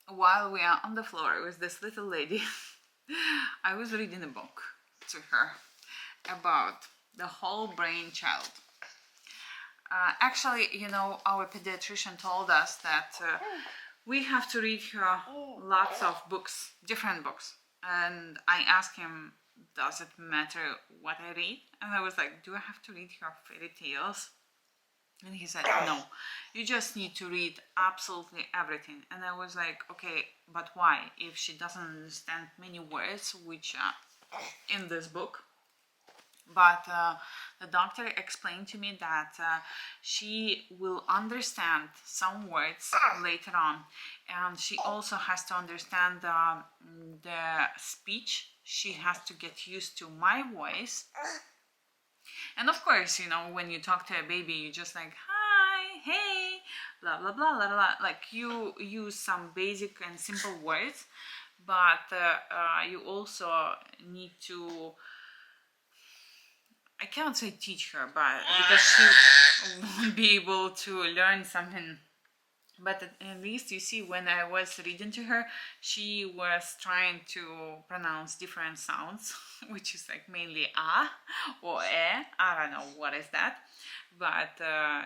while we are on the floor with this little lady, I was reading a book to her about the whole brain child. Actually, you know, our pediatrician told us that we have to read her lots of books, different books. And I asked him, does it matter what I read? And I was like, do I have to read her fairy tales? And he said, no, you just need to read absolutely everything. And I was like, okay, but why? If she doesn't understand many words which are in this book. But the doctor explained to me that she will understand some words later on. And she also has to understand the speech. She has to get used to my voice. And of course, you know, when you talk to a baby, you just like, hi, hey, blah, blah, blah, blah, blah. Like you use some basic and simple words, but you also need to, I can't say teach her, but because she won't be able to learn something. But at least you see, when I was reading to her, she was trying to pronounce different sounds, which is like mainly ah or eh. I don't know what is that, but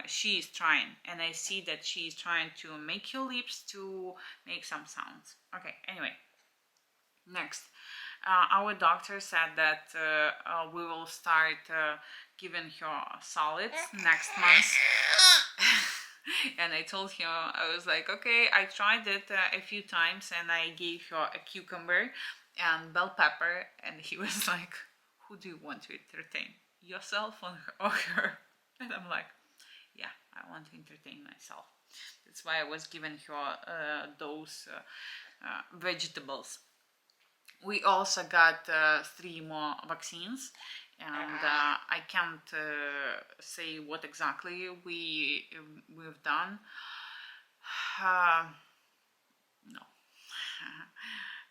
she is trying, and I see that she is trying to make her lips to make some sounds. Okay, anyway, next. Our doctor said that we will start giving her solids next month. And I told him, I was like, okay, I tried it a few times, and I gave her a cucumber and bell pepper, and he was like, who do you want to entertain, yourself or her? And I'm like, yeah, I want to entertain myself. That's why I was giving her those vegetables. We also got 3 more vaccines, and I can't say what exactly we've done. No.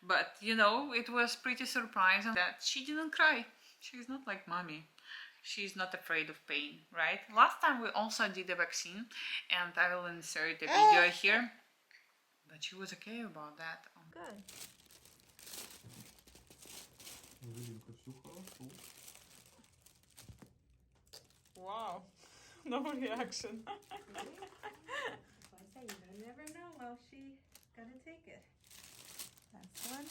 But you know, it was pretty surprising that she didn't cry. She's not like mommy. She's not afraid of pain, right? Last time we also did a vaccine, and I will insert a video here, but she was okay about that. Good. Wow, no reaction. I say you never know how she gonna take it. That's one.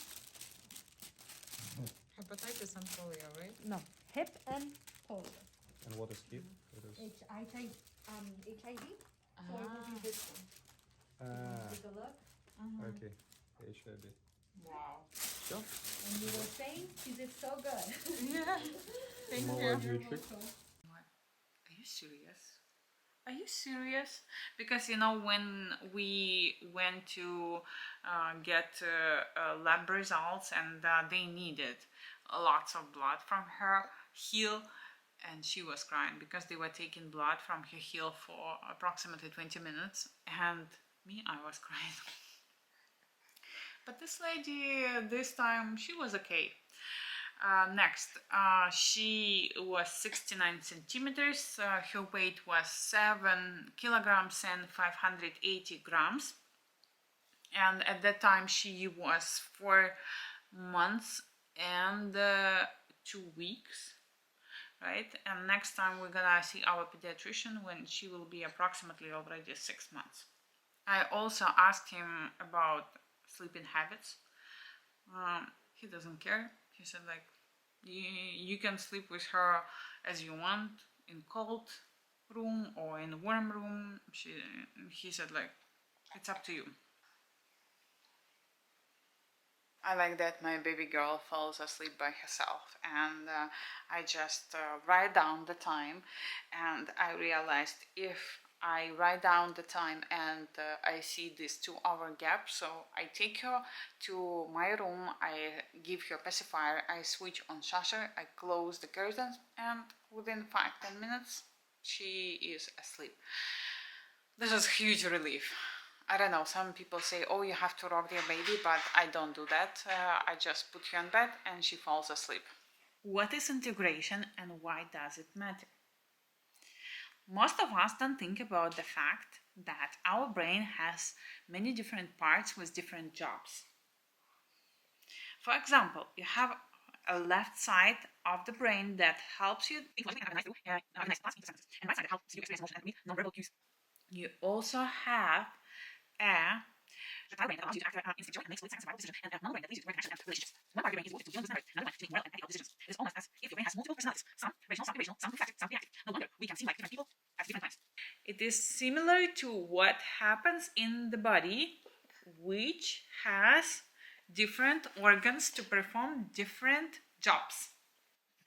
Hepatitis and polio, right? No, hip and polio. And what is hip? HIV. So it will be this one. Take a look. Okay, HIV. Wow. Sure. And you were saying you did so good. Yeah. Thank you. Молодечек. Are you serious? Are you serious? Because you know, when we went to get lab results, and they needed lots of blood from her heel, and she was crying because they were taking blood from her heel for approximately 20 minutes, and me, I was crying. But this lady, this time, she was okay. Next, she was 69 centimeters, her weight was 7 kilograms and 580 grams, and at that time she was 4 months and 2 weeks, right? And next time we're gonna see our pediatrician when she will be approximately already 6 months. I also asked him about sleeping habits. He doesn't care. He said, like, you can sleep with her as you want, in cold room or in warm room. He said, like, it's up to you. I like that my baby girl falls asleep by herself, and I just write down the time, and I realized if I write down the time and I see this 2-hour gap, so I take her to my room, I give her pacifier, I switch on Shasha, I close the curtains, and within 5-10 minutes she is asleep. This is huge relief. I don't know, some people say, oh, you have to rock your baby, but I don't do that. I just put her in bed and she falls asleep. What is integration and why does it matter? Most of us don't think about the fact that our brain has many different parts with different jobs. For example, you have a left side of the brain that helps you think logically and organize thoughts into sentences, and right side that helps you experience emotions and read nonverbal cues. You also have a reptile brain that allows you to act instinctually and make split-second survival decisions, and a null brain that leads you to right action and relationships. One part of your brain is devoted to dealing with memory, another one to making moral and ethical decisions. It is almost as if your brain has multiple personalities, some rational, some irrational, some reflective, some reactive. No wonder we can seem like different people at different times. It is similar to what happens in the body, which has different organs to perform different jobs.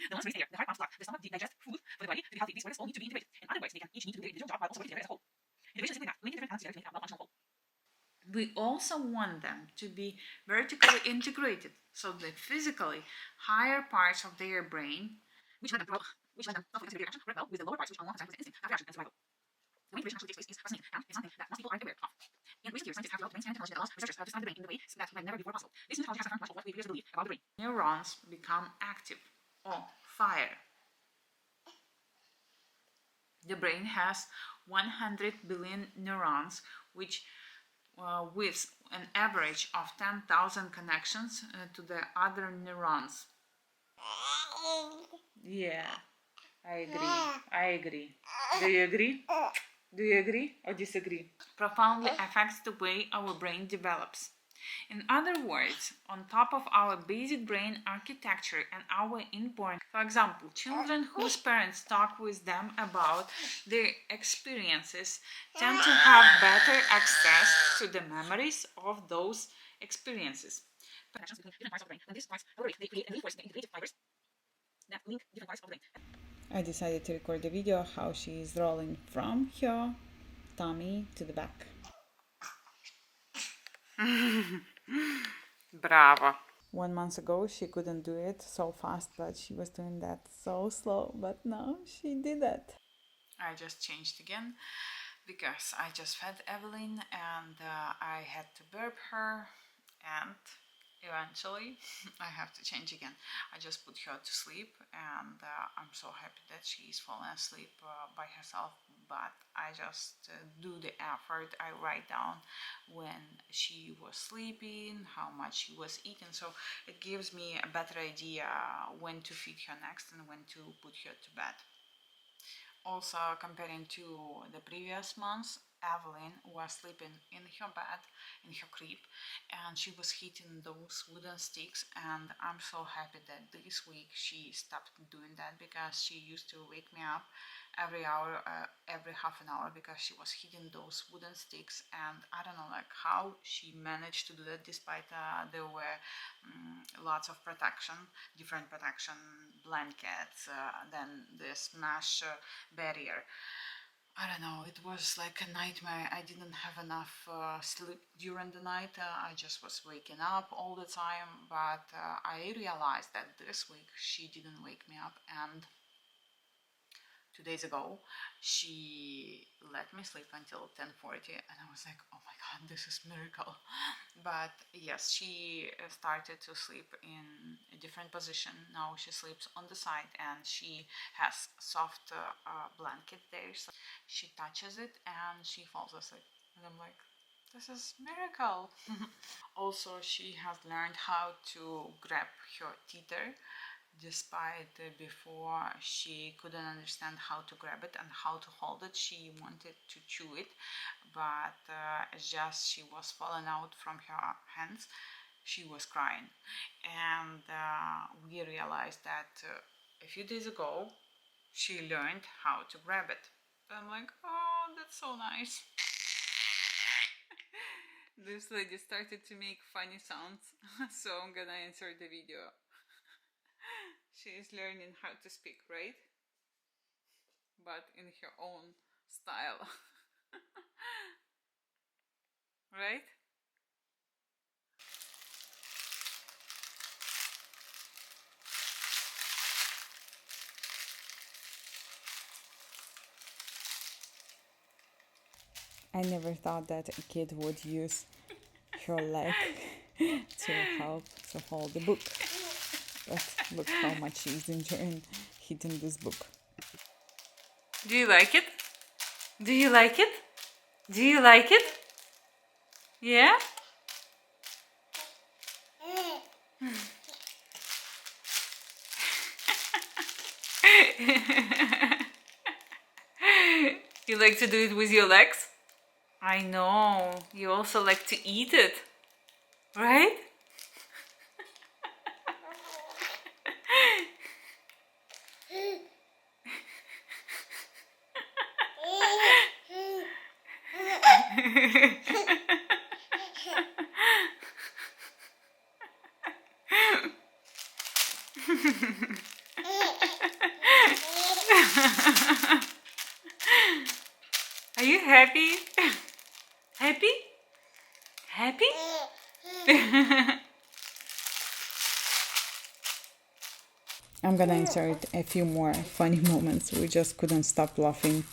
The lungs raise the air, the heart pumps blood, the stomach digests food for the body to be healthy. These organs all need to be integrated. In other words, they can each need to do their individual job while also working together as a whole. Integration is simply that, linking different elements together to make a well-functional whole. We also want them to be vertically integrated, so the physically higher parts of their brain, which let them self-focus their action, work well with the lower parts, which on one side with instinct, after action, and survival. The way integration actually takes place is fascinating, and it's something that most people aren't aware of. In recent years, scientists have developed brain scanning technology that allows researchers to study the brain in a way that had never before possible. This new technology has affirmed much of what we previously believed about the brain. Neurons become active or fire. The brain has 100 billion neurons, which with an average of 10,000 connections to the other neurons. Yeah, I agree. I agree. Do you agree? Do you agree or disagree? Profoundly affects the way our brain develops. In other words, on top of our basic brain architecture and our inborn, for example, children whose parents talk with them about their experiences tend to have better access to the memories of those experiences. Connections between different parts of the brain. When these parts collaborate, they create and reinforce the integrated fibers that link different parts of the brain. I decided to record the video how she is rolling from her tummy to the back. Bravo. 1 month ago she couldn't do it so fast, but she was doing that so slow, but now she did it. I just changed again because I just fed Evelyn and I had to burp her, and eventually I have to change again. I just put her to sleep, and I'm so happy that she's fallen asleep by herself, but I just do the effort. I write down when she was sleeping, how much she was eating, so it gives me a better idea when to feed her next and when to put her to bed. Also, comparing to the previous months, Evelyn was sleeping in her bed, in her crib, and she was hitting those wooden sticks, and I'm so happy that this week she stopped doing that, because she used to wake me up every hour, every half an hour, because she was hitting those wooden sticks, and I don't know like how she managed to do that, despite there were lots of protection, different protection blankets, then this mesh barrier. I don't know, it was like a nightmare. I didn't have enough sleep during the night. I just was waking up all the time, but I realized that this week she didn't wake me up, and 2 days ago she let me sleep until 10:40, and I was like, oh my god, this is miracle. But yes, she started to sleep in a different position. Now she sleeps on the side, and she has soft blanket there, so she touches it and she falls asleep, and I'm like, this is miracle. Also, she has learned how to grab her teeter, despite before she couldn't understand how to grab it and how to hold it. She wanted to chew it, but just she was falling out from her hands, she was crying, and we realized that a few days ago she learned how to grab it. I'm like, oh, that's so nice. This lady started to make funny sounds, so I'm gonna insert the video. She is learning how to speak, right? But in her own style. Right? I never thought that a kid would use her leg to help to hold the book. But look how much she's enjoying hitting this book. Do you like it? Do you like it? Do you like it? Yeah? You like to do it with your legs? I know. You also like to eat it, right? Are you happy? Happy? Happy? I'm gonna insert a few more funny moments. We just couldn't stop laughing.